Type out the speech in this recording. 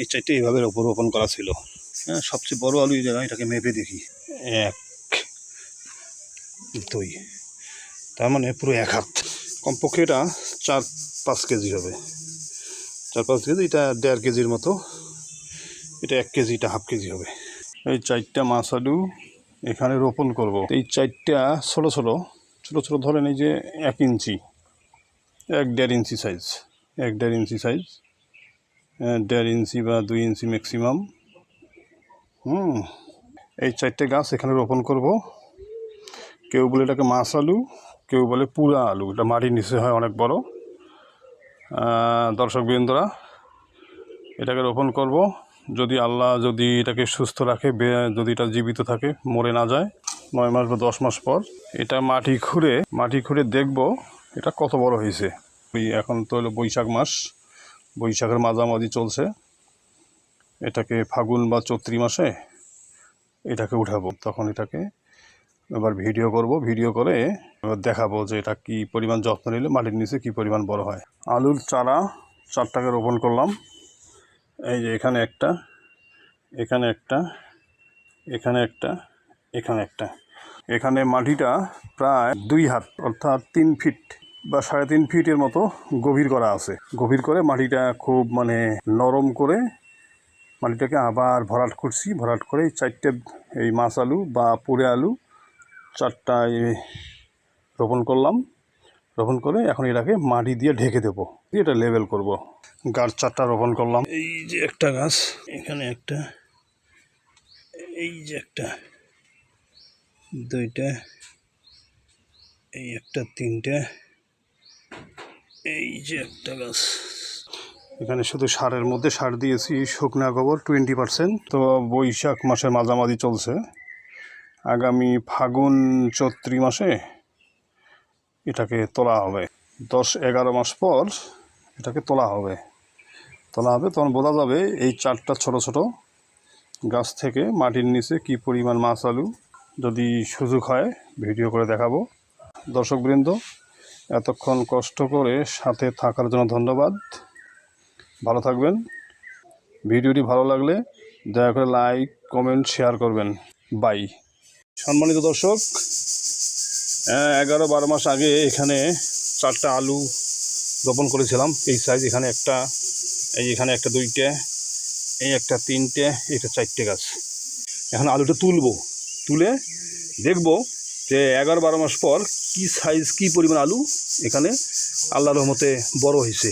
এই চারটে এইভাবে রোপণ করা ছিল। হ্যাঁ, সবচেয়ে বড় আলু এই জায়গায়, এটাকে মেপে দেখি। 1 2, তার মানে পুরো 1 হাত। কমপক্ষে এটা 4-5 কেজি হবে। 4-5 কেজি, এটা 1.5 কেজির মতো। এটা 1 কেজি, এটা হাফ কেজি হবে। এই 4টা মাছ আলু এখানে রোপণ করব। এই 4টা ছোটো ছোটো ধরেন এই যে 1 ইঞ্চি, 1-1.5 ইঞ্চি সাইজ, 1-1.5 ইঞ্চি সাইজ, 1.5 ইঞ্চি বা 2 ইঞ্চি ম্যাক্সিমাম। এই 4টে গাছ এখানে রোপণ করব। কেউ বলে এটাকে মাছ আলু, কেউ বলে পুরা আলু। এটা মাটির নিচে হয়, অনেক বড়। দর্শকবৃন্দরা, এটাকে রোপণ করব। যদি আল্লাহ যদি এটাকে সুস্থ রাখে, যদি এটা জীবিত থাকে, মরে না যায়, 9 মাস বা 10 মাস পর এটা মাটি খুঁড়ে দেখব এটা কত বড় হয়েছে। এখন তো হলো বৈশাখ মাস, বৈশাখের মাঝামাঝি চলছে। এটাকে ফাগুন বা চৈত্রি মাসে এটাকে উঠাবো। তখন এটাকে এবার ভিডিও করব, ভিডিও করে এবার দেখাবো যে এটা কি পরিমাণ যত্ন নিলে মাটির নিচে কি পরিমাণ বড় হয়। আলুর চারা 4টাকে রোপণ করলাম। এই যে এখানে একটা, এখানে একটা, এখানে একটা, এখানে একটা। এখানে মাটিটা প্রায় 2 হাত, অর্থাৎ 3 ফিট বা 3.5 ফিটের মতো গভীর করা আছে। গভীর করে মাটিটা খুব নরম করে মাটিটাকে আবার ভরাট করছি। ভরাট করে এই 4টে এই মাছ আলু বা পুরে আলু 4টা রোপণ করলাম। রোপণ করে এখন এটাকে মাটি দিয়ে ঢেকে দেবো, দিয়ে এটা লেবেল করব। গাছ 4টা রোপণ করলাম। এই যে একটা গাছ, এখানে একটা, এই যে একটা, 2টা, এই একটা, 3টে, এই যে একটা গাছ। এখানে শুধু সারের মধ্যে সার দিয়েছি শুকনা গোবর 20%। তো বৈশাখ মাসের মাঝামাঝি চলছে। আগামী ফাগুন চৈত্রি মাসে এটাকে তোলা হবে। 10-11 মাস পর এটাকে তোলা হবে। তখন বোঝা যাবে এই 4টা ছোটো ছোটো গাছ থেকে মাটির নিচে কি পরিমাণ মাছ আলু। যদি সুযোগ হয় ভিডিও করে দেখাবো। দর্শকবৃন্দ, এতক্ষণ কষ্ট করে সাথে থাকার জন্য ধন্যবাদ। ভালো থাকবেন। ভিডিওটি ভালো লাগলে দয়া করে লাইক, কমেন্ট, শেয়ার করবেন। বাই। সম্মানিত দর্শক, 11-12 মাস আগে এখানে 4টা আলু রোপণ করেছিলাম। এই সাইজ, এখানে একটা, এই এখানে একটা, 2টে, এই একটা, 3টে, এটা 4টে গাছ। এখন আলুটা তুলে দেখব যে 11-12 মাস পর কি সাইজ, কি পরিমাণ আলু এখানে আল্লাহর রহমতে বড় হয়েছে।